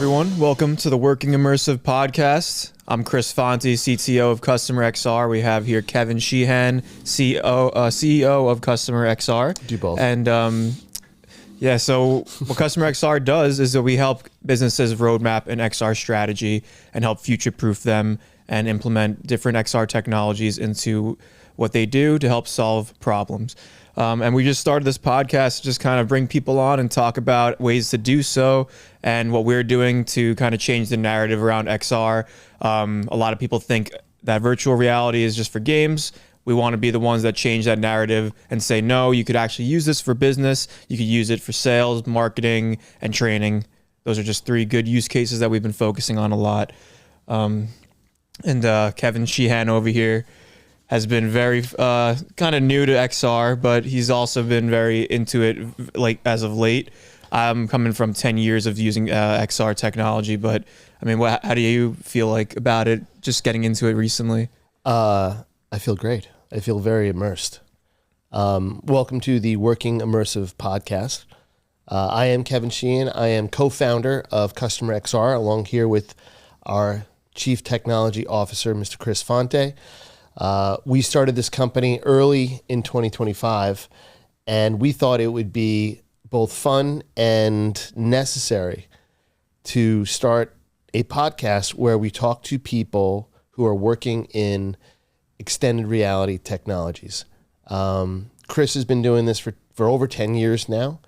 everyone. Welcome to the Working Immersive podcast. I'm Chris Fonte, CTO of CustomerXR. We have here Kevin Sheehan, CEO of CustomerXR. Do both. And so what CustomerXR does is that we help businesses roadmap an XR strategy and help future-proof them and implement different XR technologies into what they do to help solve problems. And we just started this podcast to just kind of bring people on and talk about ways to do so and what we're doing to kind of change the narrative around XR. A lot of people think that virtual reality is just for games. We want to be the ones that change that narrative and say, no, you could actually use this for business. You could use it for sales, marketing, and training. Those are just three good use cases that we've been focusing on a lot. And Kevin Sheehan over here has been very kind of new to XR, but he's also been very into it like as of late. I'm coming from 10 years of using XR technology, but I mean, how do you feel like about it, just getting into it recently? I feel great. I feel very immersed. Welcome to the Working Immersive podcast. I am Kevin Sheehan. I am co-founder of CustomerXR, along here with our Chief Technology Officer, Mr. Chris Fonte. We started this company early in 2025, and we thought it would be both fun and necessary to start a podcast where we talk to people who are working in extended reality technologies. Chris has been doing this for over 10 years now.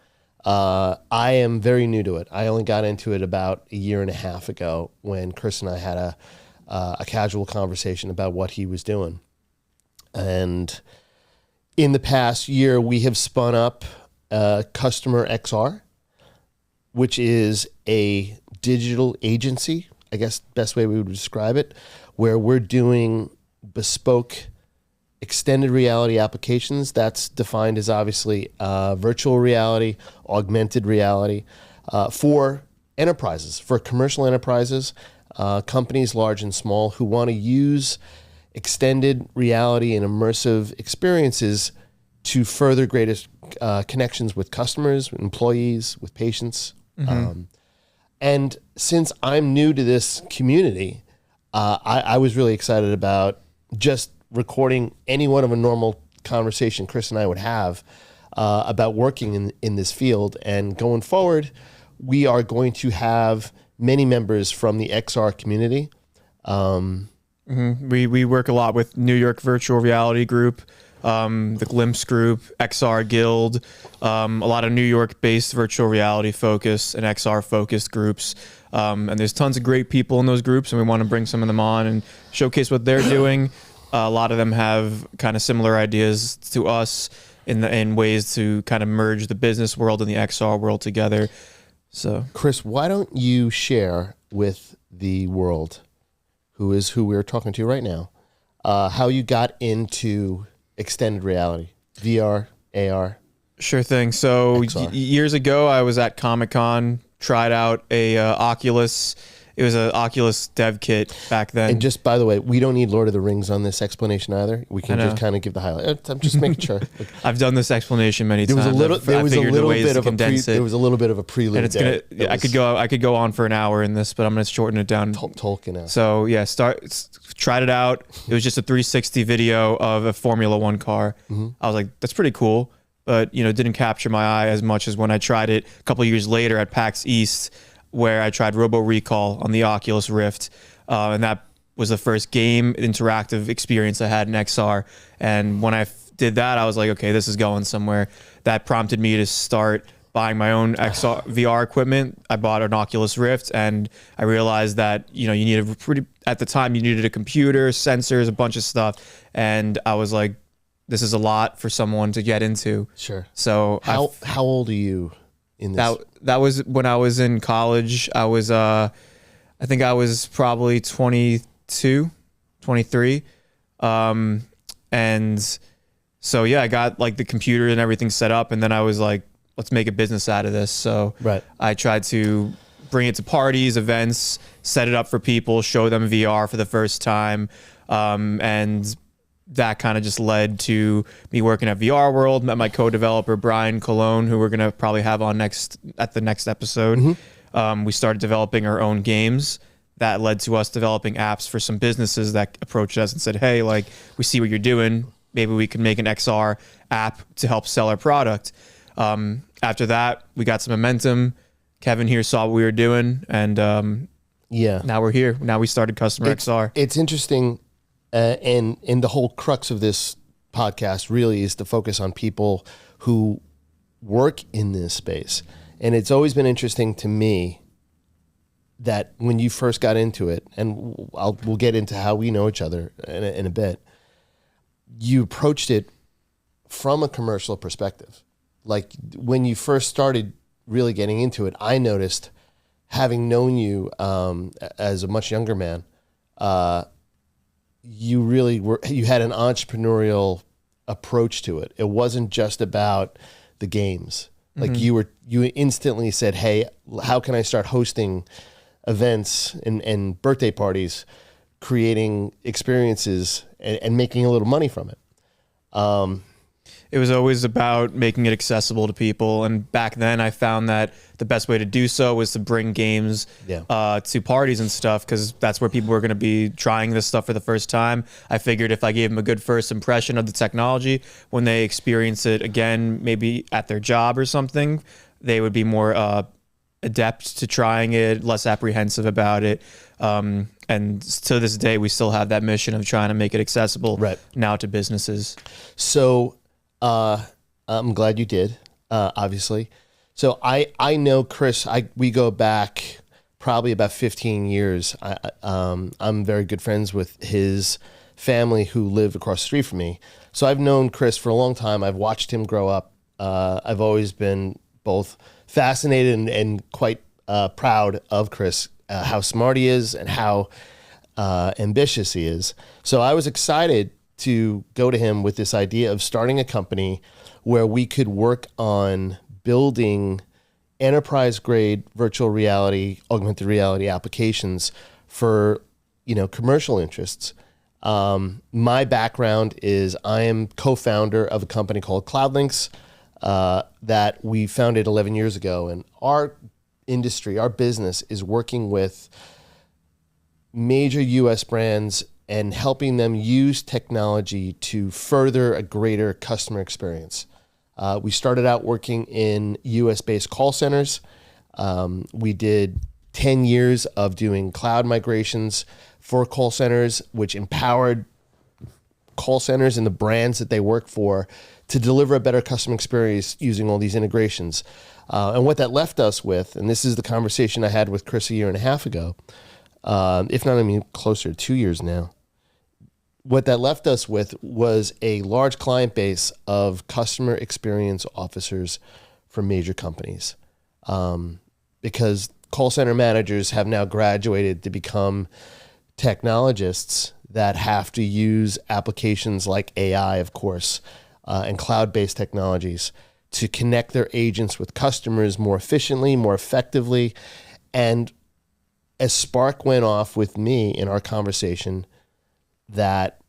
I am very new to it. I only got into it about a year and a half ago when Chris and I had a casual conversation about what he was doing. And in the past year, we have spun up CustomerXR, which is a digital agency, I guess best way we would describe it, where we're doing bespoke extended reality applications. That's defined as obviously virtual reality, augmented reality, for enterprises, for commercial enterprises, companies large and small who want to use extended reality and immersive experiences to further greatest connections with customers, with employees, with patients. Mm-hmm. And since I'm new to this community, I was really excited about just recording any one of a normal conversation Chris and I would have about working in this field. And going forward, we are going to have many members from the XR community. We work a lot with New York Virtual Reality Group, the Glimpse Group, XR Guild, a lot of New York-based virtual reality focus and XR-focused groups. And there's tons of great people in those groups, and we want to bring some of them on and showcase what they're doing. A lot of them have kind of similar ideas to us in ways to kind of merge the business world and the XR world together. So, Chris, why don't you share with the world, who we're talking to right now, how you got into extended reality, VR, AR? Sure thing. So years ago, I was at Comic-Con, tried out a Oculus. It was an Oculus dev kit back then. And just, by the way, we don't need Lord of the Rings on this explanation either. We can just kind of give the highlight. I'm just making sure. I've done this explanation many times. There was a little bit of a prelude. And I could go on for an hour in this, but I'm going to shorten it down. Tolkien out. So yeah, tried it out. It was just a 360 video of a Formula One car. Mm-hmm. I was like, that's pretty cool, but it didn't capture my eye as much as when I tried it a couple of years later at PAX East, where I tried Robo Recall on the Oculus Rift, and that was the first game interactive experience I had in XR. And when I did that, I was like, okay, this is going somewhere. That prompted me to start buying my own XR VR equipment. I bought an Oculus Rift, and I realized that you needed at the time you needed a computer, sensors, a bunch of stuff, and I was like, this is a lot for someone to get into. Sure. So how old are you? That was when I was in college. I was, I think I was probably 22, 23. And so, yeah, I got like the computer and everything set up, and then I was like, let's make a business out of this. So I tried to bring it to parties, events, set it up for people, show them VR for the first time. And that kind of just led to me working at VR World, met my co-developer, Brian Colon, who we're going to probably have on at the next episode. Mm-hmm. We started developing our own games. That led to us developing apps for some businesses that approached us and said, hey, like, we see what you're doing. Maybe we can make an XR app to help sell our product. After that, we got some momentum. Kevin here saw what we were doing, and now we're here. Now we started CustomerXR. It's interesting, and the whole crux of this podcast really is to focus on people who work in this space. And it's always been interesting to me that when you first got into it, and we'll get into how we know each other in a bit, you approached it from a commercial perspective. Like when you first started really getting into it, I noticed, having known you as a much younger man, you had an entrepreneurial approach to it. It wasn't just about the games. Like you instantly said, hey, how can I start hosting events and birthday parties, creating experiences and making a little money from it? It was always about making it accessible to people. And back then I found that the best way to do so was to bring games to parties and stuff, because that's where people were going to be trying this stuff for the first time. I figured if I gave them a good first impression of the technology, when they experience it again, maybe at their job or something, they would be more adept to trying it, less apprehensive about it. And to this day, we still have that mission of trying to make it accessible now to businesses. So I'm glad you did, obviously. So I know Chris, we go back probably about 15 years. I'm very good friends with his family who live across the street from me. So I've known Chris for a long time. I've watched him grow up. I've always been both fascinated and quite proud of Chris, how smart he is and how ambitious he is. So I was excited to go to him with this idea of starting a company where we could work on building enterprise-grade virtual reality, augmented reality applications for, commercial interests. My background is I am co-founder of a company called CloudLinks that we founded 11 years ago. And our industry, our business is working with major US brands and helping them use technology to further a greater customer experience. We started out working in US-based call centers. We did 10 years of doing cloud migrations for call centers, which empowered call centers and the brands that they work for to deliver a better customer experience using all these integrations. And what that left us with, and this is the conversation I had with Chris a year and a half ago, if not, closer to 2 years now. What that left us with was a large client base of customer experience officers for major companies. Because call center managers have now graduated to become technologists that have to use applications like AI, of course, and cloud-based technologies to connect their agents with customers more efficiently, more effectively. And a spark went off with me in our conversation that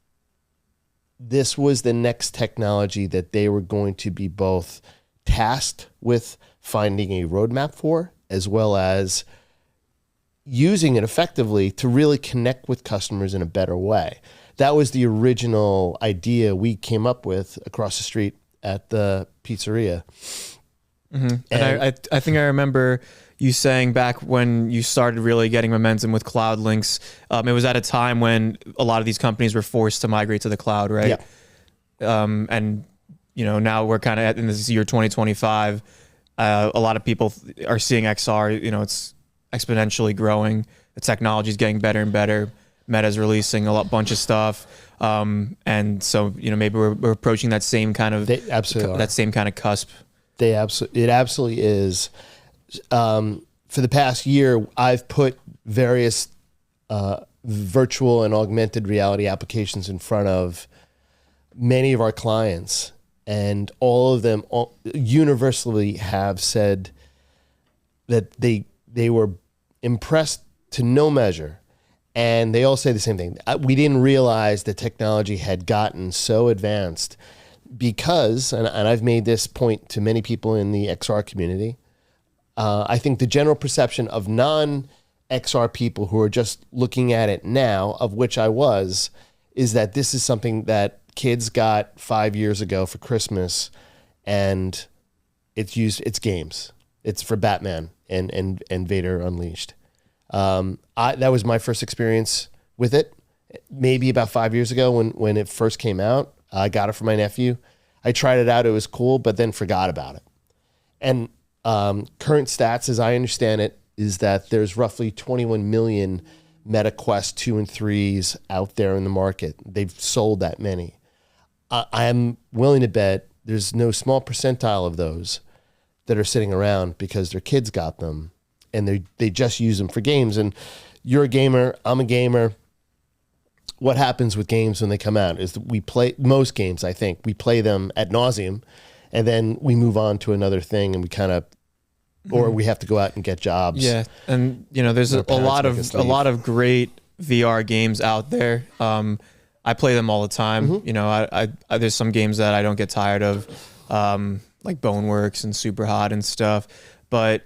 this was the next technology that they were going to be both tasked with finding a roadmap for, as well as using it effectively to really connect with customers in a better way. That was the original idea we came up with across the street at the pizzeria. Mm-hmm. And I think I remember you saying back when you started really getting momentum with CloudLinks, it was at a time when a lot of these companies were forced to migrate to the cloud, right? Yeah. And now we're kind of in this year 2025. A lot of people are seeing XR. It's exponentially growing. The technology is getting better and better. Meta's releasing a bunch of stuff, and so maybe we're approaching that same kind of same kind of cusp. It absolutely is. For the past year, I've put various virtual and augmented reality applications in front of many of our clients, and all of them universally have said that they were impressed to no measure. And they all say the same thing. We didn't realize the technology had gotten so advanced because, and I've made this point to many people in the XR community, I think the general perception of non-XR people who are just looking at it now, of which I was, is that this is something that kids got 5 years ago for Christmas, and it's games. It's for Batman and Vader Unleashed. That was my first experience with it, maybe about 5 years ago when it first came out. I got it for my nephew. I tried it out. It was cool, but then forgot about it. And current stats, as I understand it, is that there's roughly 21 million Meta Quest 2 and 3s out there in the market. They've sold that many. I am willing to bet there's no small percentile of those that are sitting around because their kids got them and they just use them for games. And you're a gamer, I'm a gamer. What happens with games when they come out is that we play most games, I think, we play them ad nauseum, and then we move on to another thing, and we kind of, or we have to go out and get jobs. Yeah, and there's a lot of great VR games out there. I play them all the time. I there's some games that I don't get tired of, like Boneworks and Super Hot and stuff, but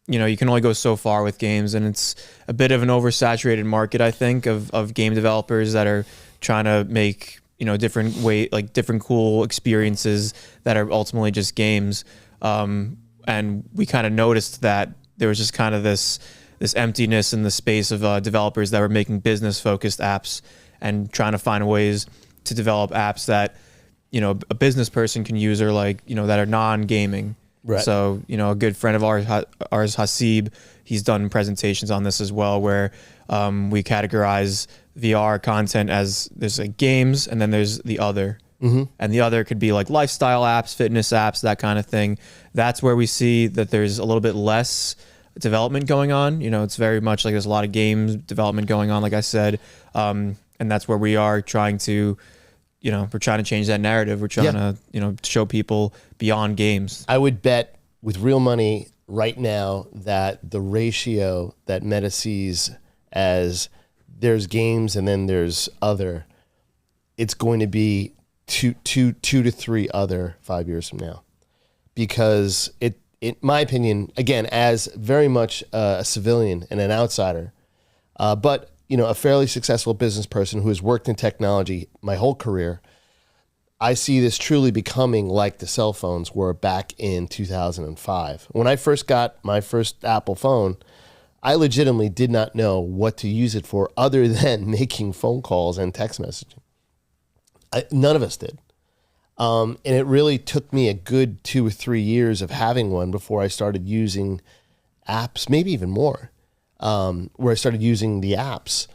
you can only go so far with games, and it's a bit of an oversaturated market, I think, of game developers that are trying to make different cool experiences that are ultimately just games. And we kind of noticed that there was just kind of this emptiness in the space of developers that were making business focused apps and trying to find ways to develop apps that a business person can use, or that are non-gaming. Right. So, a good friend of ours, Hasib, he's done presentations on this as well, where we categorize VR content as there's games, and then there's the other. Mm-hmm. And the other could be like lifestyle apps, fitness apps, that kind of thing. That's where we see that there's a little bit less development going on. It's very much like there's a lot of games development going on, like I said. And that's where we are trying to we're trying to change that narrative. We're trying to, show people beyond games. I would bet with real money right now that the ratio that Meta sees as there's games and then there's other, it's going to be two to three other 5 years from now. Because in my opinion, again, as very much a civilian and an outsider, but a fairly successful business person who has worked in technology my whole career, I see this truly becoming like the cell phones were back in 2005. When I first got my first Apple phone, I legitimately did not know what to use it for other than making phone calls and text messaging. None of us did. And it really took me a good 2 or 3 years of having one before I started using apps, maybe even more. Where I started using the apps.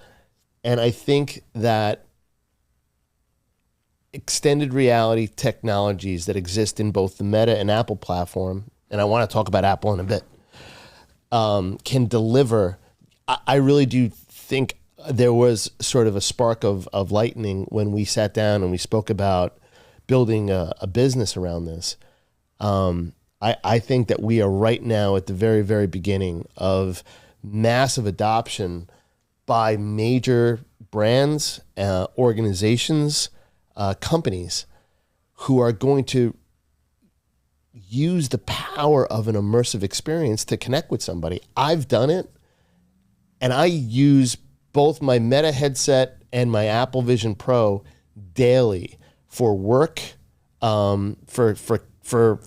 And I think that extended reality technologies that exist in both the Meta and Apple platform, and I want to talk about Apple in a bit, can deliver. I really do think there was sort of a spark of lightning when we sat down and we spoke about building a business around this. I think that we are right now at the very, very beginning of massive adoption by major brands, organizations, companies who are going to use the power of an immersive experience to connect with somebody. I've done it, and I use both my Meta headset and my Apple Vision Pro daily for work, for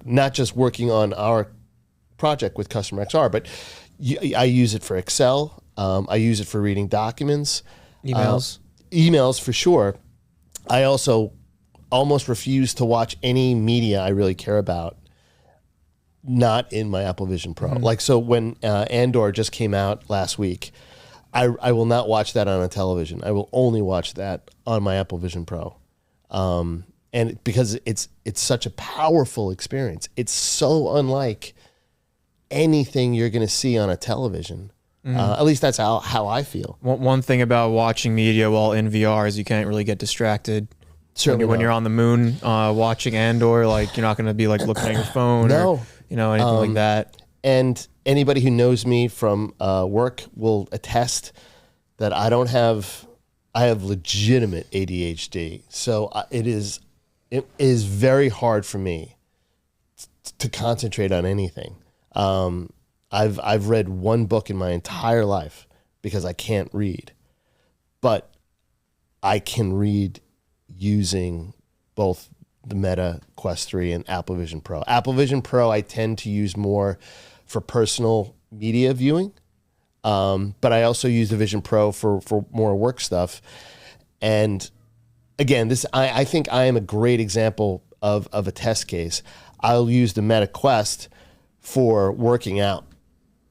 not just working on our project with CustomerXR, but I use it for Excel. I use it for reading documents. Emails for sure. I also almost refuse to watch any media I really care about not in my Apple Vision Pro. Mm-hmm. Like, so when Andor just came out last week, I will not watch that on a television. I will only watch that on my Apple Vision Pro. And because it's such a powerful experience. It's so unlike anything you're going to see on a television. Mm-hmm. At least that's how I feel. One thing about watching media while in VR is you can't really get distracted. Certainly when you're on the moon watching Andor, like, you're not going to be like looking at your phone or anything like that. And anybody who knows me from work will attest that I have legitimate ADHD. So it is very hard for me to concentrate on anything. I've read one book in my entire life because I can't read, but I can read using both the Meta Quest 3 and Apple Vision Pro. Apple Vision Pro I tend to use more for personal media viewing, but I also use the Vision Pro for more work stuff. And again, I think I am a great example of a test case. I'll use the Meta Quest for working out.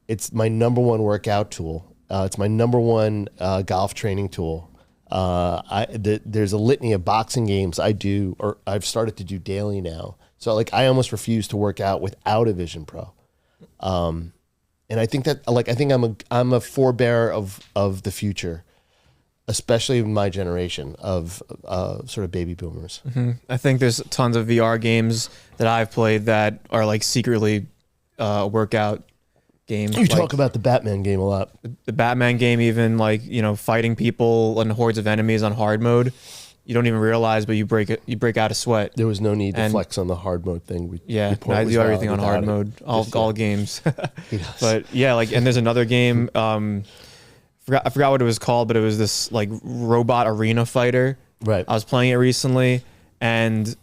It's my number one workout tool. It's my number one golf training tool. There's a litany of boxing games I do, or I've started to do daily now. So like I almost refuse to work out without a Vision Pro. And I think that I'm a forebearer of the future, especially in my generation of sort of baby boomers. Mm-hmm. I think there's tons of VR games that I've played that are like secretly workout games. You talk about the Batman game a lot. The Batman game, even like, fighting people and hordes of enemies on hard mode. You don't even realize, but you break out a sweat. There was no need to flex on the hard mode thing. I do everything on hard mode, all games. But yeah, and there's another game. I forgot what it was called, but it was this like robot arena fighter. Right. I was playing it recently, and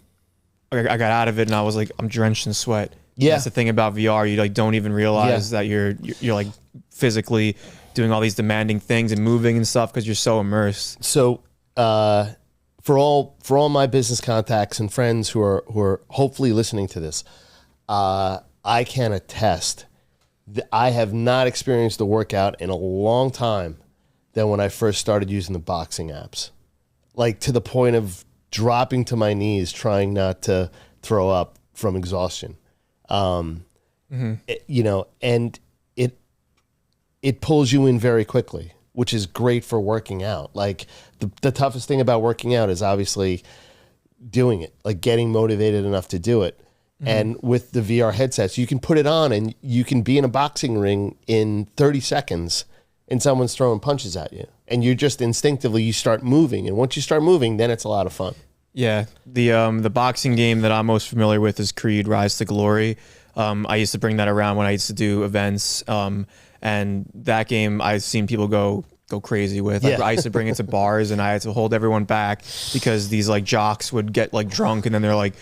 I got out of it, and I was like, I'm drenched in sweat. Yeah. That's the thing about VR. You like don't even realize that you're like physically doing all these demanding things and moving and stuff because you're so immersed. So for all my business contacts and friends who are hopefully listening to this, I can attest that I have not experienced a workout in a long time than when I first started using the boxing apps. Like to the point of dropping to my knees trying not to throw up from exhaustion. And it pulls you in very quickly, which is great for working out. Like the toughest thing about working out is obviously doing it, like getting motivated enough to do it. Mm-hmm. And with the VR headsets, you can put it on and you can be in a boxing ring in 30 seconds and someone's throwing punches at you. And you just instinctively, you start moving. And once you start moving, then it's a lot of fun. Yeah, the boxing game that I'm most familiar with is Creed Rise to Glory. I used to bring that around when I used to do events, and that game I've seen people go crazy with. Like, I used to bring it to bars, and I had to hold everyone back because these like jocks would get like drunk, and then they're like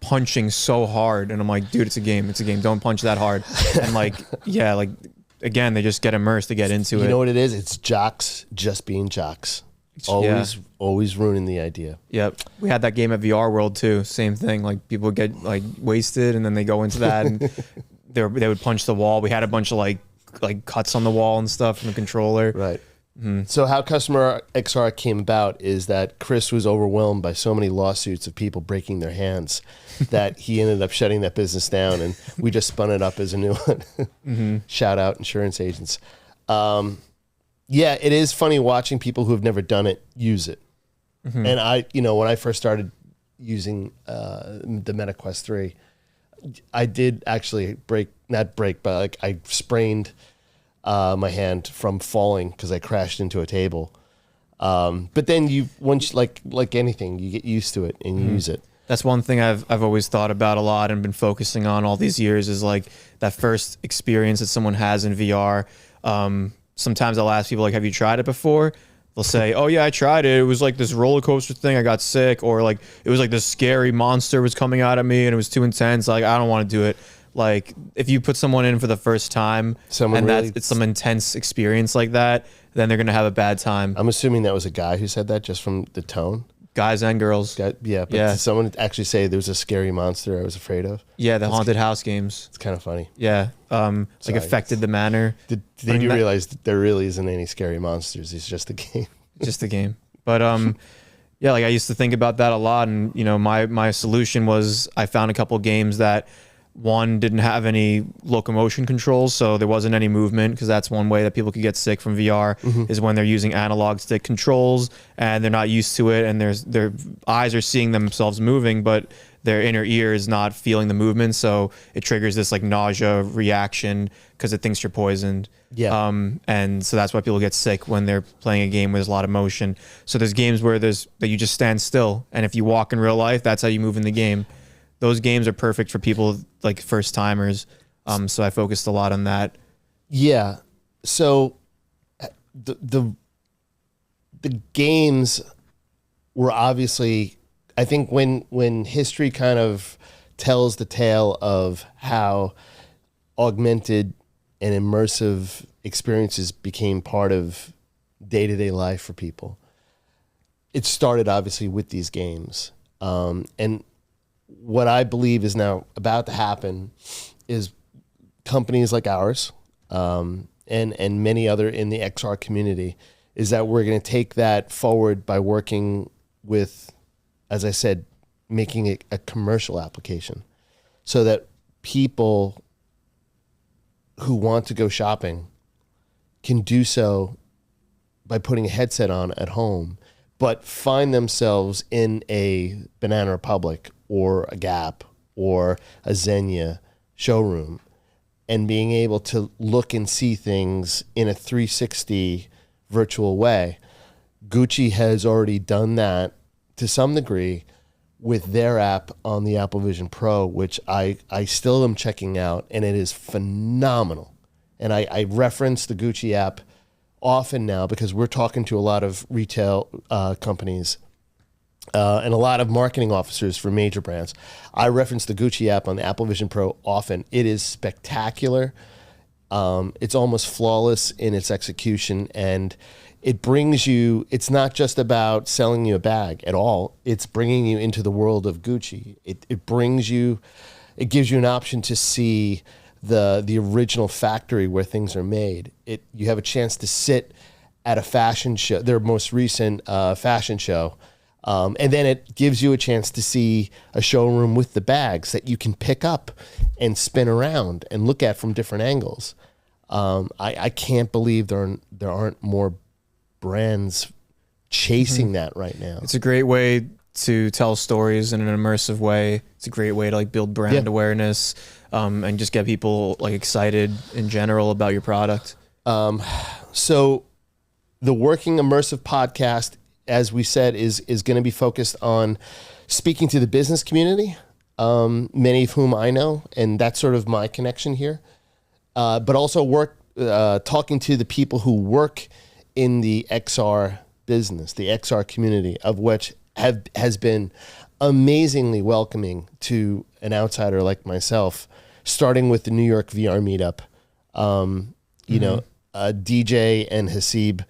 punching so hard, and I'm like, dude, it's a game, don't punch that hard. And again, they just get immersed to get into it. You know what it is? It's jocks just being jocks. Always ruining the idea. Yep. We had that game at VR World too. Same thing. Like people would get like wasted and then they go into that and they would punch the wall. We had a bunch of like cuts on the wall and stuff from the controller. Right. Mm-hmm. So how CustomerXR came about is that Chris was overwhelmed by so many lawsuits of people breaking their hands that he ended up shutting that business down, and we just spun it up as a new one. Mm-hmm. Shout out insurance agents. Yeah, it is funny watching people who have never done it use it. Mm-hmm. And when I first started using the Meta Quest 3, I did actually I sprained my hand from falling because I crashed into a table. But then once like anything, you get used to it and you use it. That's one thing I've always thought about a lot and been focusing on all these years is like that first experience that someone has in VR. Sometimes I'll ask people like, have you tried it before? They'll say, oh yeah, I tried it. It was like this roller coaster thing. I got sick, or like it was like this scary monster was coming out at me and it was too intense. Like I don't want to do it. Like if you put someone in for the first time it's some intense experience like that, then they're going to have a bad time. I'm assuming that was a guy who said that just from the tone. Guys and girls. Did someone actually say there was a scary monster I was afraid of? Yeah, the haunted house games. It's kind of funny. Yeah, affected the manner. Did you realize that there really isn't any scary monsters? It's just a game. Just a game. But yeah, like I used to think about that a lot, and my solution was I found a couple games that one didn't have any locomotion controls, so there wasn't any movement, because that's one way that people could get sick from VR is when they're using analog stick controls and they're not used to it, and their eyes are seeing themselves moving, but their inner ear is not feeling the movement, so it triggers this like nausea reaction because it thinks you're poisoned. Yeah. And so that's why people get sick when they're playing a game where there's a lot of motion. So there's games where that you just stand still, and if you walk in real life, that's how you move in the game. Those games are perfect for people like first timers. So I focused a lot on that. Yeah. So the games were obviously, I think when history kind of tells the tale of how augmented and immersive experiences became part of day-to-day life for people, it started obviously with these games. And what I believe is now about to happen is companies like ours, and many other in the XR community, is that we're going to take that forward by working with, as I said, making it a commercial application so that people who want to go shopping can do so by putting a headset on at home, but find themselves in a Banana Republic or a Gap or a Xenia showroom and being able to look and see things in a 360 virtual way. Gucci has already done that to some degree with their app on the Apple Vision Pro, which I still am checking out, and it is phenomenal. And I reference the Gucci app often now because we're talking to a lot of retail companies and a lot of marketing officers for major brands. I reference the Gucci app on the Apple Vision Pro often. It is spectacular. It's almost flawless in its execution, and it brings you, it's not just about selling you a bag at all. It's bringing you into the world of Gucci. It brings you, it gives you an option to see the original factory where things are made. You have a chance to sit at a fashion show, their most recent fashion show, and then it gives you a chance to see a showroom with the bags that you can pick up and spin around and look at from different angles. I can't believe there aren't more brands chasing that right now. It's a great way to tell stories in an immersive way. It's a great way to like build brand awareness, and just get people like excited in general about your product. So the Working Immersive podcast, as we said, is going to be focused on speaking to the business community, many of whom I know, and that's sort of my connection here. But also talking to the people who work in the XR business, the XR community, of which has been amazingly welcoming to an outsider like myself, starting with the New York VR meetup. You know, DJ and Hasib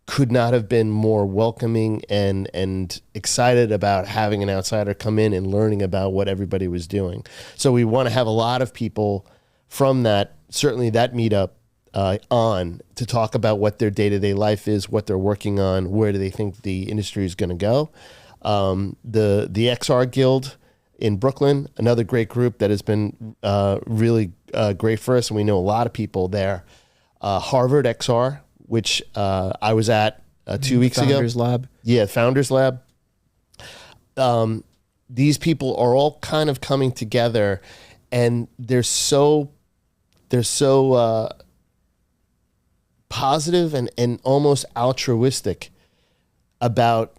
could not have been more welcoming and excited about having an outsider come in and learning about what everybody was doing. So we want to have a lot of people from that, certainly that meetup, on to talk about what their day-to-day life is, what they're working on, where do they think the industry is going to go. The XR Guild in Brooklyn, another great group that has been really great for us, and we know a lot of people there. Harvard XR, which I was at 2 weeks ago. Founders Lab. Yeah, Founders Lab. These people are all kind of coming together, and they're so positive and almost altruistic about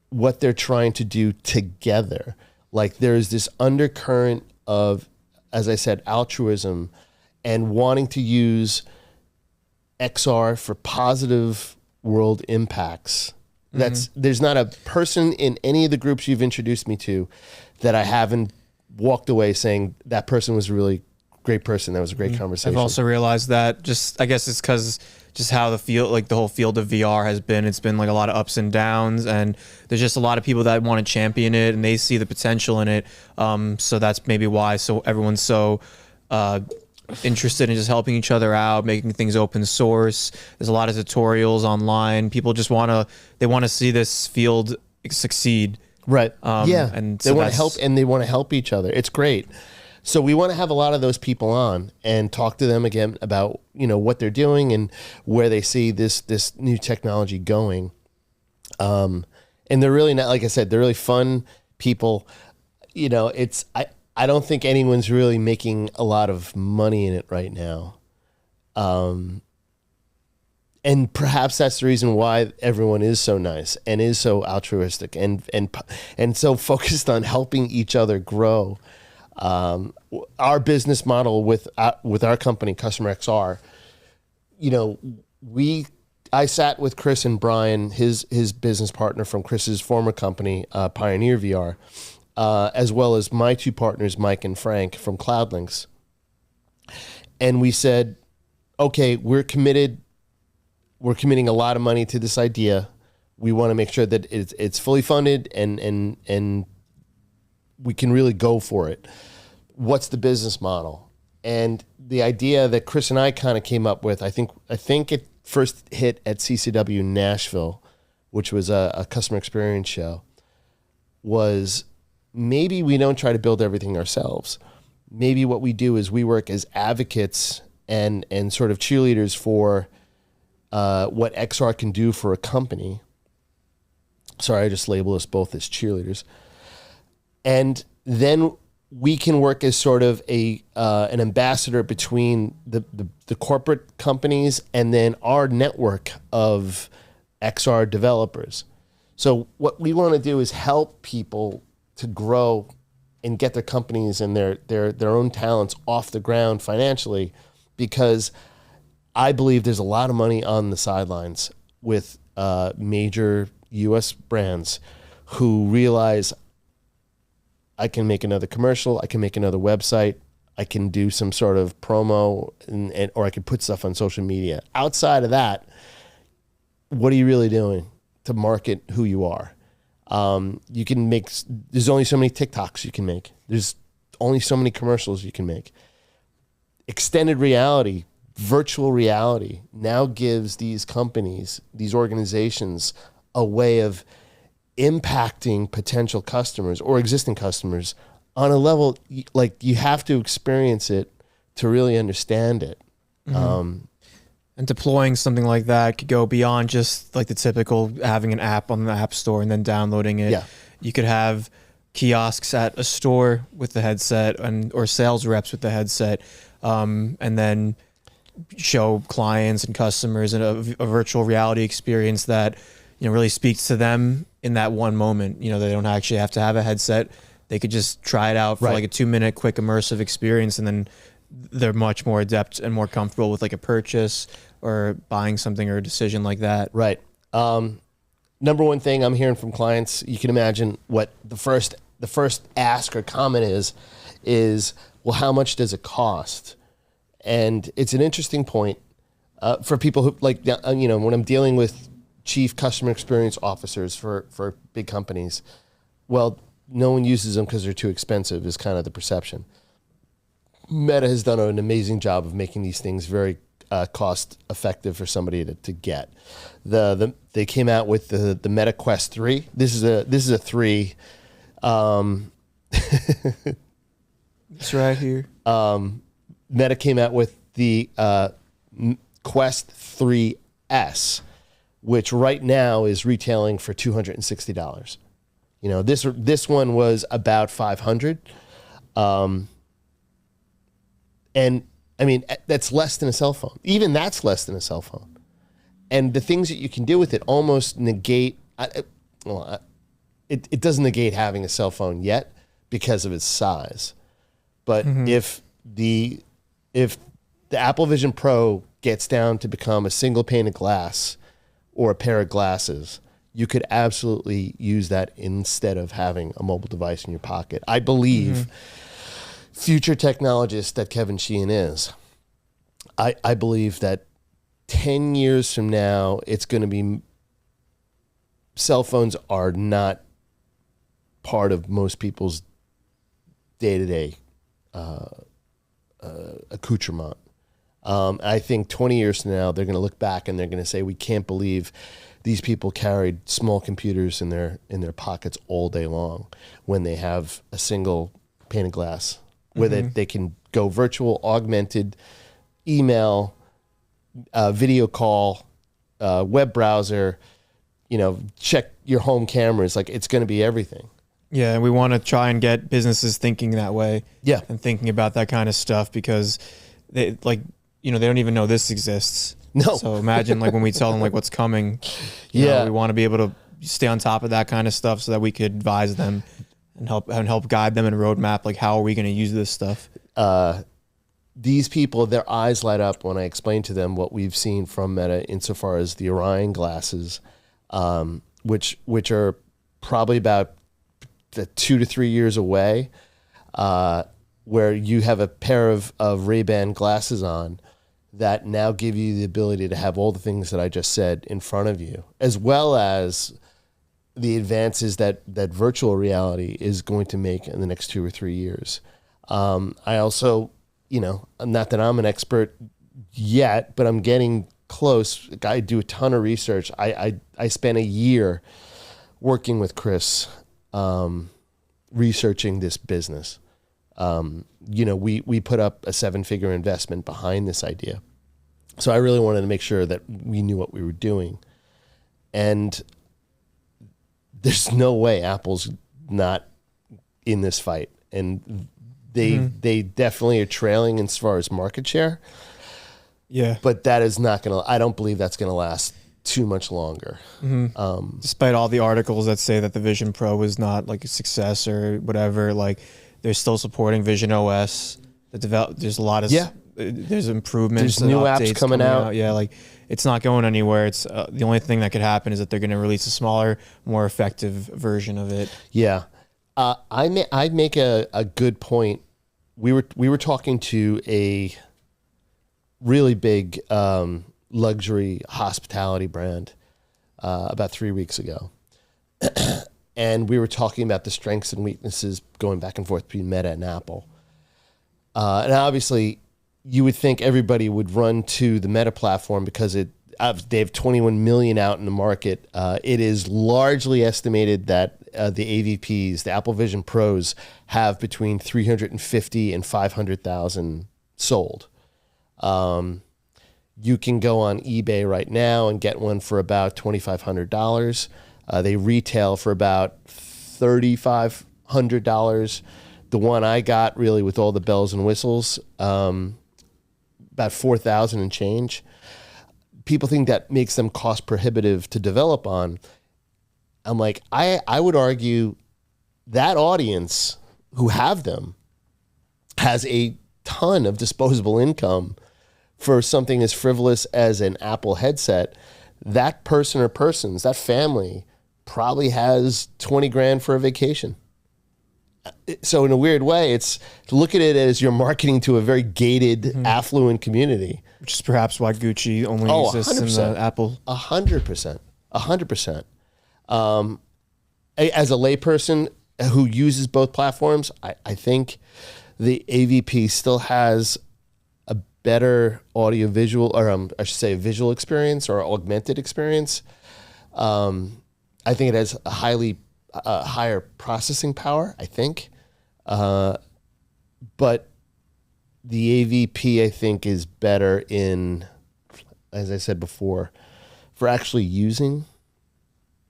what they're trying to do together. Like there's this undercurrent of, as I said, altruism and wanting to use XR for positive world impacts. There's not a person in any of the groups you've introduced me to that I haven't walked away saying that person was a really great person. That was a great conversation. I've also realized that I guess it's because just how the whole field of VR has been. It's been like a lot of ups and downs, and there's just a lot of people that want to champion it and they see the potential in it. So that's maybe why everyone's so interested in just helping each other out, making things open source. There's a lot of tutorials online. People just want to see this field succeed. Right. And they want to help, and they want to help each other. It's great. So we want to have a lot of those people on and talk to them again about, what they're doing and where they see this new technology going. And they're really not, like I said, they're really fun people. I don't think anyone's really making a lot of money in it right now. And perhaps that's the reason why everyone is so nice and is so altruistic and so focused on helping each other grow. Our business model with our company, CustomerXR, I sat with Chris and Brian, his business partner from Chris's former company, Pioneer VR, as well as my two partners, Mike and Frank from CloudLinks. And we said, okay, we're committed. We're committing a lot of money to this idea. We want to make sure that it's fully funded and we can really go for it. What's the business model? And the idea that Chris and I kind of came up with, I think it first hit at CCW Nashville, which was a customer experience show, was maybe we don't try to build everything ourselves. Maybe what we do is we work as advocates and sort of cheerleaders for what XR can do for a company. Sorry, I just label us both as cheerleaders. And then we can work as sort of an ambassador between the corporate companies and then our network of XR developers. So what we want to do is help people to grow and get their companies and their own talents off the ground financially, because I believe there's a lot of money on the sidelines with major U.S. brands who realize I can make another commercial, I can make another website, I can do some sort of promo, or I can put stuff on social media. Outside of that, what are you really doing to market who you are? You can make, there's only so many TikToks you can make. There's only so many commercials you can make. Extended reality, virtual reality now gives these companies, these organizations, a way of impacting potential customers or existing customers on a level like you have to experience it to really understand it. Mm-hmm. And deploying something like that could go beyond just like the typical having an app on the app store and then downloading it. Yeah. You could have kiosks at a store with the headset or sales reps with the headset, and then show clients and customers a virtual reality experience that really speaks to them in that one moment. They don't actually have to have a headset. They could just try it out for like a 2-minute quick immersive experience, and then they're much more adept and more comfortable with like a purchase or buying something or a decision like that. Right. Number one thing I'm hearing from clients, you can imagine what the first ask or comment is, well, how much does it cost? And it's an interesting point for people who when I'm dealing with chief customer experience officers for big companies, well, no one uses them because they're too expensive is kind of the perception. Meta has done an amazing job of making these things very cost effective for somebody to get. They came out with the Meta Quest 3. This is a 3. It's right here. Meta came out with the Quest 3S, which right now is retailing for $260. This one was about $500. And I mean, that's less than a cell phone. Even that's less than a cell phone. And the things that you can do with it almost negate, it doesn't negate having a cell phone yet because of its size. But if the Apple Vision Pro gets down to become a single pane of glass or a pair of glasses, you could absolutely use that instead of having a mobile device in your pocket. I believe future technologist that Kevin Sheehan is, I believe that 10 years from now, it's going to be, cell phones are not part of most people's day-to-day accoutrement. I think 20 years from now, they're going to look back and they're going to say, we can't believe these people carried small computers in their pockets all day long when they have a single pane of glass where they can go virtual, augmented, email, video call, web browser, check your home cameras. Like, it's going to be everything. Yeah, and we want to try and get businesses thinking that way. Yeah. And thinking about that kind of stuff, because they they don't even know this exists. No. So imagine when we tell them what's coming. We want to be able to stay on top of that kind of stuff so that we could advise them help guide them and roadmap, like, how are we going to use this stuff? These people, their eyes light up when I explain to them what we've seen from Meta insofar as the Orion glasses, which are probably about 2 to 3 years away, where you have a pair of Ray-Ban glasses on that now give you the ability to have all the things that I just said in front of you, as well as the advances that virtual reality is going to make in the next 2 or 3 years. I also, not that I'm an expert yet, but I'm getting close. I do a ton of research. I spent a year working with Chris, researching this business. We put up a 7-figure investment behind this idea. So I really wanted to make sure that we knew what we were doing. And there's no way Apple's not in this fight. And they definitely are trailing as far as market share. Yeah. But that is not going to, I don't believe that's going to last too much longer. Despite all the articles that say that the Vision Pro is not like a success or whatever, like, they're still supporting Vision OS. There's a lot of there's improvements. There's new apps coming out. Yeah, like, it's not going anywhere. It's the only thing that could happen is that they're going to release a smaller, more effective version of it. Yeah, I make a good point. We were talking to a really big luxury hospitality brand about 3 weeks ago. And we were talking about the strengths and weaknesses going back and forth between Meta and Apple. And obviously, you would think everybody would run to the Meta platform because they have 21 million out in the market. It is largely estimated that the AVPs, the Apple Vision Pros, have between 350 and 500,000 sold. You can go on eBay right now and get one for about $2,500. They retail for about $3,500. The one I got, really with all the bells and whistles, about $4,000 and change. People think that makes them cost prohibitive to develop on. I'm like, I would argue that audience who have them has a ton of disposable income for something as frivolous as an Apple headset. That person or persons, that family, probably has 20 grand for a vacation. So in a weird way, it's look at it as you're marketing to a very gated, affluent community. Which is perhaps why Gucci only exists 100%. in the Apple. 100%. 100%. As a layperson who uses both platforms, I think the AVP still has a better audio-visual, or I should say visual experience or augmented experience. I think it has a higher processing power, I think. But the AVP, I think, is better in, as I said before, for actually using,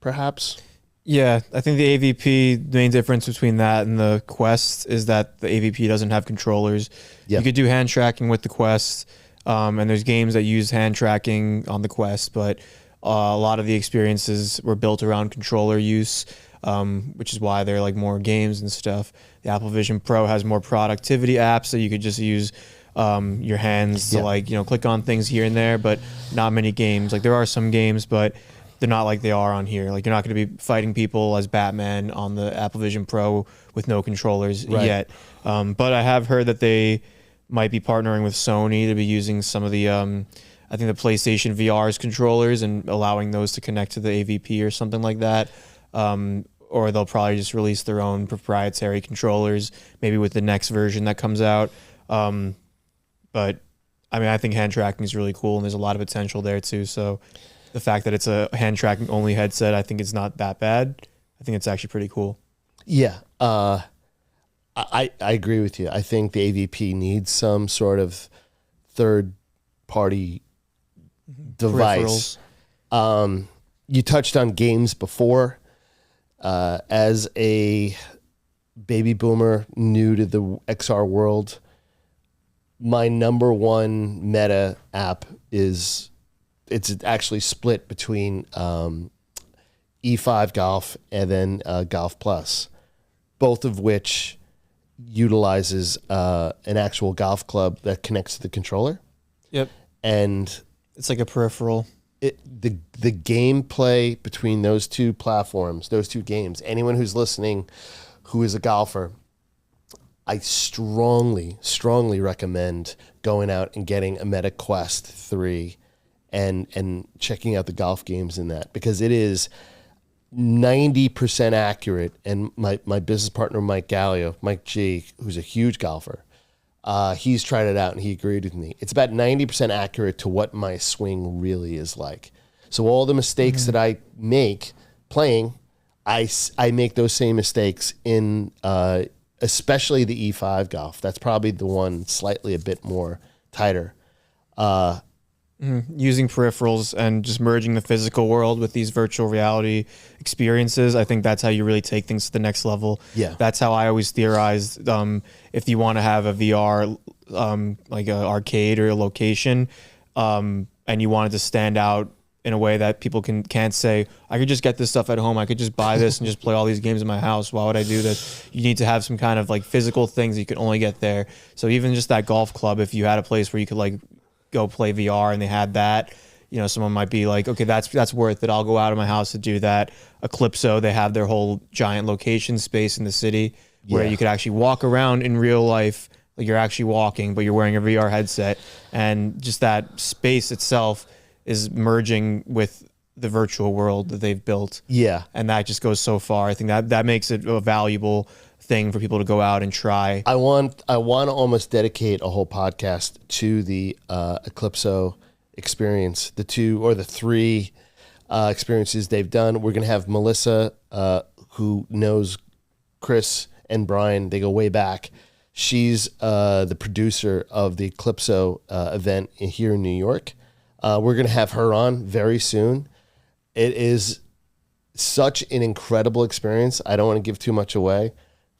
perhaps. Yeah, I think the AVP, the main difference between that and the Quest is that the AVP doesn't have controllers. Yep. You could do hand tracking with the Quest, and there's games that use hand tracking on the Quest, but a lot of the experiences were built around controller use, which is why there are like more games and stuff. The Apple Vision Pro has more productivity apps, so you could just use your hands to click on things here and there, but not many games. Like, there are some games, but they're not like they are on here. Like, you're not going to be fighting people as Batman on the Apple Vision Pro with no controllers yet. But I have heard that they might be partnering with Sony to be using some of the, I think the PlayStation VR's controllers and allowing those to connect to the AVP or something like that. Or they'll probably just release their own proprietary controllers, maybe with the next version that comes out. But I mean, I think hand tracking is really cool, and there's a lot of potential there too. So the fact that it's a hand tracking only headset, I think it's not that bad. I think it's actually pretty cool. Yeah. I agree with you. I think the AVP needs some sort of third party device. You touched on games before. As a baby boomer new to the XR world, my number one Meta app it's actually split between E5 Golf and then Golf Plus. both of which utilizes an actual golf club that connects to the controller. Yep. And it's like a peripheral. The gameplay between those two platforms, those two games, anyone who's listening who is a golfer, I strongly recommend going out and getting a Meta Quest 3 and checking out the golf games in that, because it is 90% accurate. And my business partner, Mike G, who's a huge golfer, he's tried it out and he agreed with me. It's about 90% accurate to what my swing really is like. So all the mistakes that I make playing, I make those same mistakes in especially the E5 golf. That's probably the one slightly a bit more tighter. Using peripherals and just merging the physical world with these virtual reality experiences, I think that's how you really take things to the next level. Yeah. That's how I always theorized. If you want to have a VR, like an arcade or a location, and you wanted to stand out in a way that people can't say, I could just get this stuff at home. I could just buy this and just play all these games in my house. Why would I do this? You need to have some kind of like physical things you can only get there. So even just that golf club, if you had a place where you could like go play VR and they had that, you know, someone might be like, okay, that's worth it. I'll go out of my house to do that. Eclipso, they have their whole giant location space in the city where you could actually walk around in real life. Like you're actually walking, but you're wearing a VR headset, and just that space itself is merging with the virtual world that they've built. Yeah. And that just goes so far. I think that makes it a valuable thing for people to go out and try. I want to almost dedicate a whole podcast to the Eclipso experience, the 2 or the 3 experiences they've done. We're going to have Melissa, who knows Chris and Brian. They go way back. She's the producer of the Eclipso event here in New York. We're going to have her on very soon. It is such an incredible experience. I don't want to give too much away.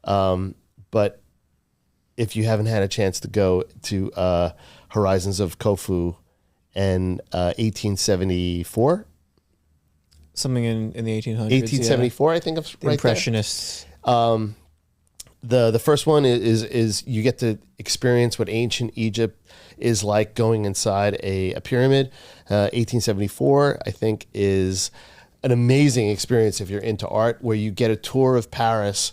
But if you haven't had a chance to go to Horizons of Kofu and 1874. Something in the 1800s. 1874, I think of right Impressionists. The first one is you get to experience what ancient Egypt is like going inside a pyramid. 1874, I think, is an amazing experience if you're into art, where you get a tour of Paris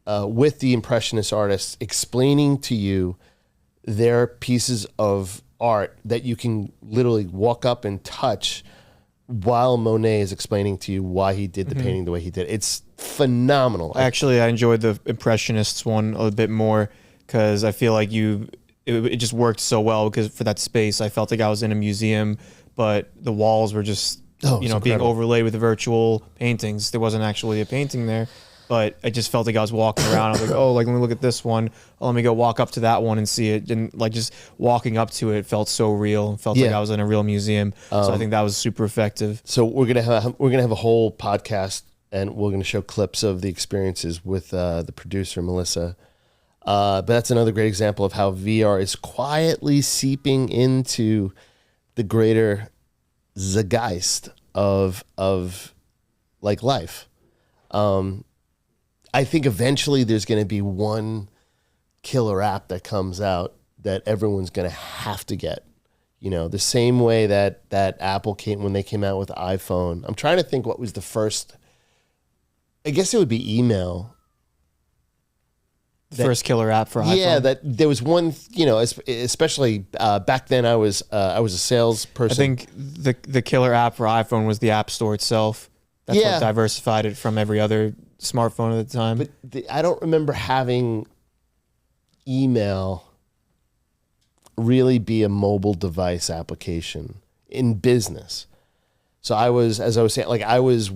with the Impressionist artists explaining to you their pieces of art that you can literally walk up and touch while Monet is explaining to you why he did the painting the way he did. It's phenomenal. Actually, I enjoyed the Impressionists one a bit more because I feel like it just worked so well, because for that space, I felt like I was in a museum, but the walls were just being overlaid with the virtual paintings. There wasn't actually a painting there, but I just felt like I was walking around. I was like, oh, like let me look at this one. Oh, let me go walk up to that one and see it. And like just walking up to it felt so real. It felt like I was in a real museum. So I think that was super effective. So we're gonna have a whole podcast, and we're gonna show clips of the experiences with the producer Melissa. But that's another great example of how VR is quietly seeping into the greater zeitgeist of like life. I think eventually there's going to be one killer app that comes out that everyone's going to have to get. You know, the same way that Apple came when they came out with iPhone. I'm trying to think what was the first. I guess it would be email. First killer app for iPhone. Yeah, that there was one. You know, especially back then, I was a salesperson. I think the killer app for iPhone was the App Store itself. That's what diversified it from every other smartphone at the time. But I don't remember having email really be a mobile device application in business. So as I was saying, like I was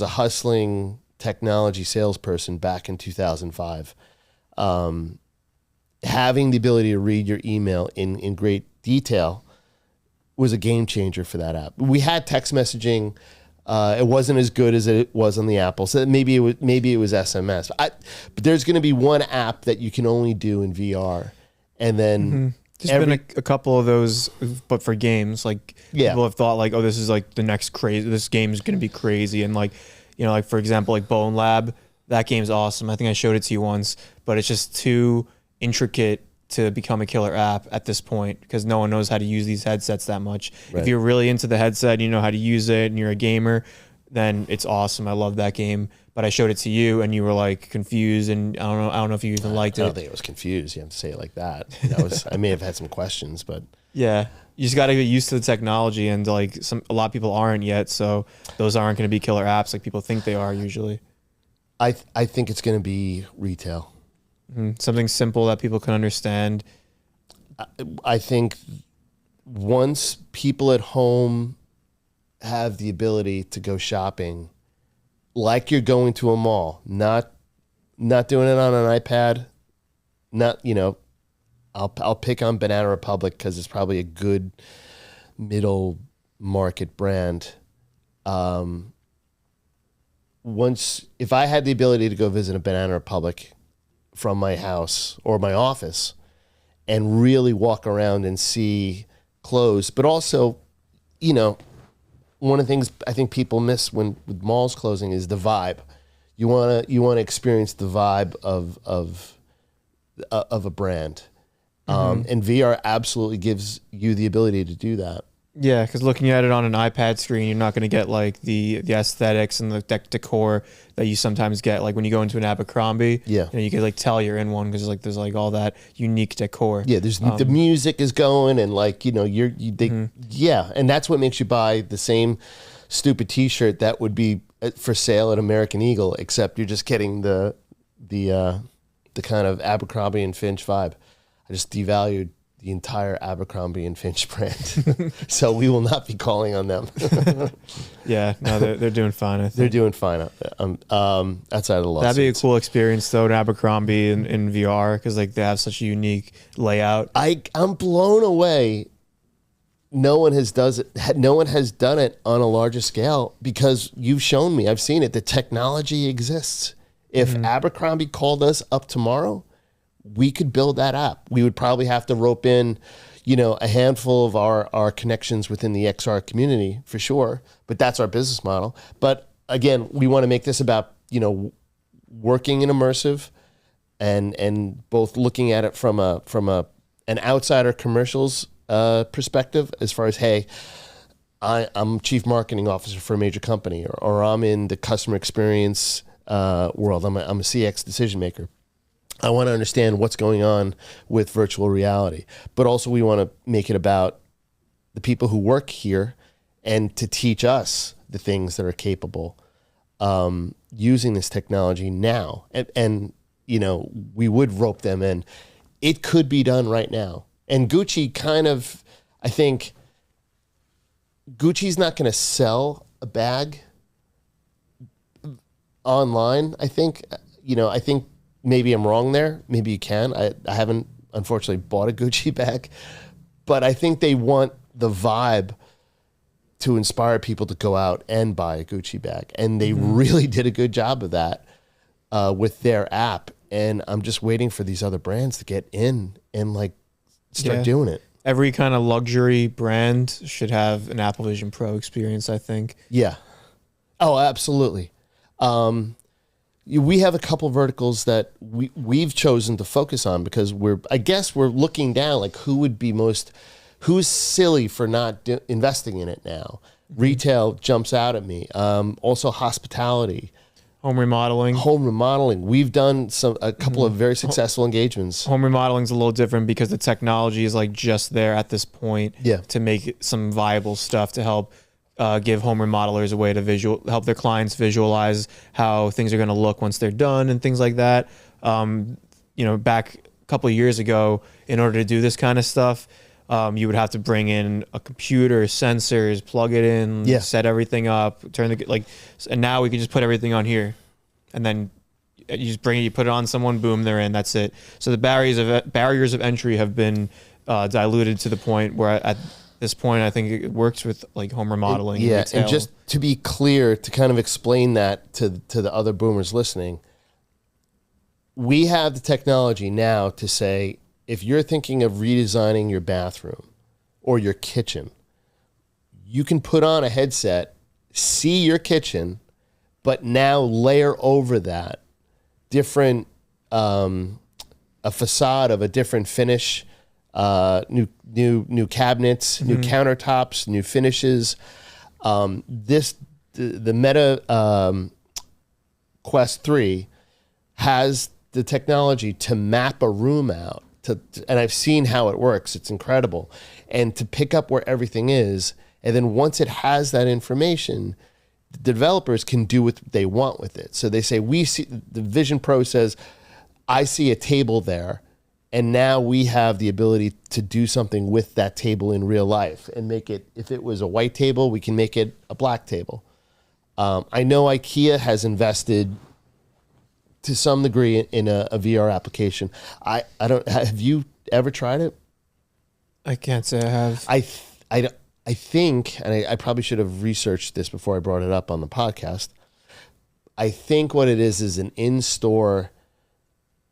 a hustling technology salesperson back in 2005. Having the ability to read your email in great detail was a game changer for that app. We had text messaging. It wasn't as good as it was on the Apple. So maybe it was SMS. But there's going to be one app that you can only do in VR, and then there's been a couple of those, but for games. Like people have thought like, oh, this is like the next crazy. This game is going to be crazy, and like, you know, like for example, like Bone Lab. That game's awesome. I think I showed it to you once, but it's just too intricate to become a killer app at this point because no one knows how to use these headsets that much. Right. If you're really into the headset, you know how to use it, and you're a gamer, then it's awesome. I love that game. But I showed it to you, and you were like confused, and I don't know if you even liked it. I don't think I was confused. You have to say it like that. I may have had some questions, but yeah, you just got to get used to the technology, and like a lot of people aren't yet, so those aren't going to be killer apps like people think they are usually. I think it's going to be retail. Something simple that people can understand. I think once people at home have the ability to go shopping, like you're going to a mall, not doing it on an iPad, I'll pick on Banana Republic because it's probably a good middle market brand. If I had the ability to go visit a Banana Republic from my house or my office and really walk around and see clothes, but also, one of the things I think people miss with malls closing is the vibe. You want to experience the vibe of a brand. And VR absolutely gives you the ability to do that. Yeah, because looking at it on an iPad screen, you're not going to get like the aesthetics and the decor that you sometimes get like when you go into an Abercrombie. Yeah, you can like tell you're in one because like there's like all that unique decor. Yeah, there's the music is going and like yeah, and that's what makes you buy the same stupid T-shirt that would be for sale at American Eagle, except you're just getting the kind of Abercrombie and Finch vibe. I just devalued the entire Abercrombie and Finch brand. So we will not be calling on them. Yeah, no, they're doing fine. I think. They're doing fine outside of the lawsuits. That'd be a cool experience though, to Abercrombie in VR because like they have such a unique layout. I'm blown away. No one has done it on a larger scale because you've shown me. I've seen it. The technology exists. If Abercrombie called us up tomorrow, we could build that app. We would probably have to rope in, a handful of our connections within the XR community for sure. But that's our business model. But again, we want to make this about, working in immersive and both looking at it from an outsider commercials perspective as far as, hey, I'm chief marketing officer for a major company or I'm in the customer experience world. I'm a CX decision maker. I want to understand what's going on with virtual reality, but also we want to make it about the people who work here and to teach us the things that are capable using this technology now. And we would rope them in. It could be done right now. And Gucci I think Gucci's not going to sell a bag online. I think maybe I'm wrong there. Maybe you can. I haven't, unfortunately, bought a Gucci bag. But I think they want the vibe to inspire people to go out and buy a Gucci bag. And they really did a good job of that with their app. And I'm just waiting for these other brands to get in and start doing it. Every kind of luxury brand should have an Apple Vision Pro experience, I think. Yeah. Oh, absolutely. We have a couple verticals that we've chosen to focus on because we're looking down like who's silly for not investing in it now. Retail jumps out at me. Also hospitality, home remodeling. We've done a couple of very successful engagements. Home remodeling is a little different because the technology is like just there at this point to make some viable stuff to help give home remodelers a way to help their clients visualize how things are going to look once they're done and things like that. Back a couple of years ago, in order to do this kind of stuff, you would have to bring in a computer, sensors, plug it in, set everything up, and now we can just put everything on here, and then you just you put it on someone, boom, they're in. That's it. So the barriers of entry have been diluted to the point where at this point, I think it works with like home remodeling. And just to be clear, to kind of explain that to the other boomers listening, we have the technology now to say, if you're thinking of redesigning your bathroom or your kitchen, you can put on a headset, see your kitchen, but now layer over that different, a facade of a different finish, new cabinets, new countertops, new finishes. The Meta Quest 3 has the technology to map a room out, and I've seen how it works. It's incredible. And to pick up where everything is, and then once it has that information, the developers can do what they want with it. So they say, the Vision Pro says, I see a table there, and now we have the ability to do something with that table in real life and make it, if it was a white table, we can make it a black table. I know IKEA has invested to some degree in a VR application. I don't, have you ever tried it? I can't say I have. I think, and I probably should have researched this before I brought it up on the podcast. I think what it is an in-store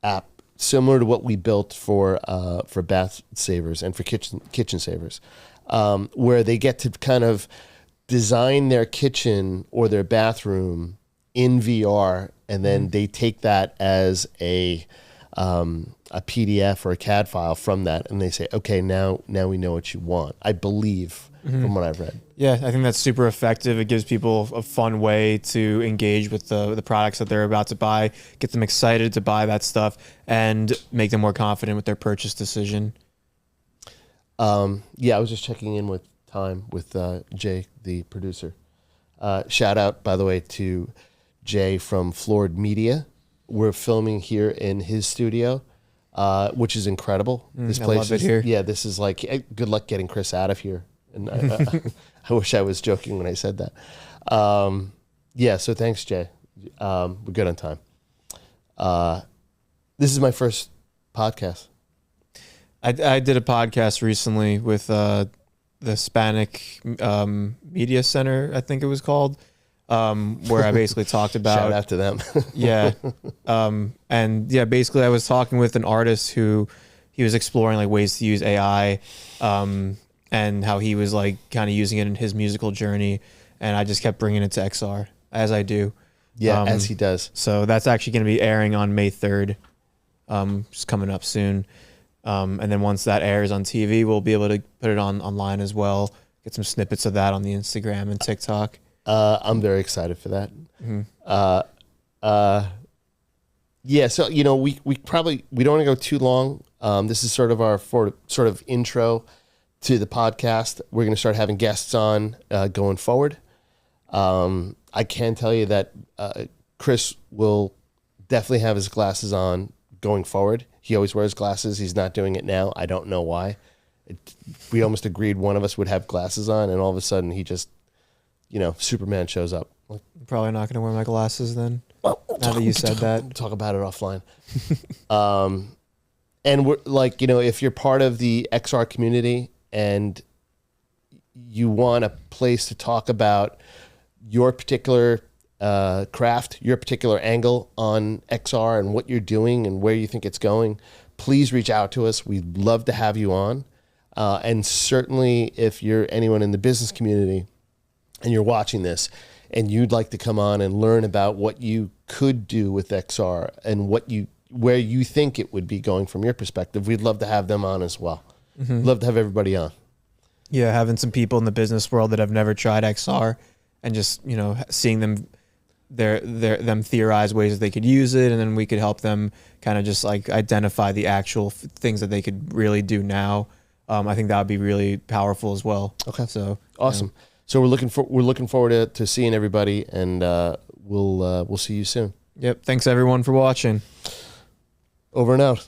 app similar to what we built for bath savers and for kitchen savers, where they get to kind of design their kitchen or their bathroom in VR, and then they take that as a PDF or a CAD file from that, and they say, okay, now we know what you want. I believe from what I've read. Yeah, I think that's super effective. It gives people a fun way to engage with the products that they're about to buy, get them excited to buy that stuff, and make them more confident with their purchase decision. Yeah, I was just checking in with time with Jay, the producer. Shout out, by the way, to Jay from Floored Media. We're filming here in his studio, which is incredible. This place love it here. Yeah, this is like, good luck getting Chris out of here. And I wish I was joking when I said that. Yeah, so thanks, Jay. We're good on time. This is my first podcast. I did a podcast recently with the Hispanic Media Center, I think it was called, where I basically talked about... Shout out to them. Yeah. And yeah, basically I was talking with an artist who he was exploring like ways to use AI, and how he was like kind of using it in his musical journey. And I just kept bringing it to XR, as I do. Yeah, as he does. So that's actually going to be airing on May 3rd. Just coming up soon. And then once that airs on TV, we'll be able to put it online as well. Get some snippets of that on the Instagram and TikTok. I'm very excited for that. Yeah, so we don't want to go too long. This is sort of our sort of intro to the podcast. We're going to start having guests on going forward. I can tell you that Chris will definitely have his glasses on going forward. He always wears glasses. He's not doing it now. I don't know why. We almost agreed one of us would have glasses on, and all of a sudden he just, Superman shows up. I'm probably not going to wear my glasses then. Well, now that you said that. We'll talk about it offline. And we're like, if you're part of the XR community and you want a place to talk about your particular craft, your particular angle on XR and what you're doing and where you think it's going, please reach out to us. We'd love to have you on. And certainly if you're anyone in the business community and you're watching this and you'd like to come on and learn about what you could do with XR and where you think it would be going from your perspective, we'd love to have them on as well. Love to have everybody on. Yeah, having some people in the business world that have never tried XR and just, seeing them them theorize ways that they could use it, and then we could help them kind of just like identify the actual things that they could really do now. I think that would be really powerful as well. Okay. So awesome. So we're looking forward to seeing everybody, and we'll see you soon. Yep. Thanks everyone for watching. Over and out.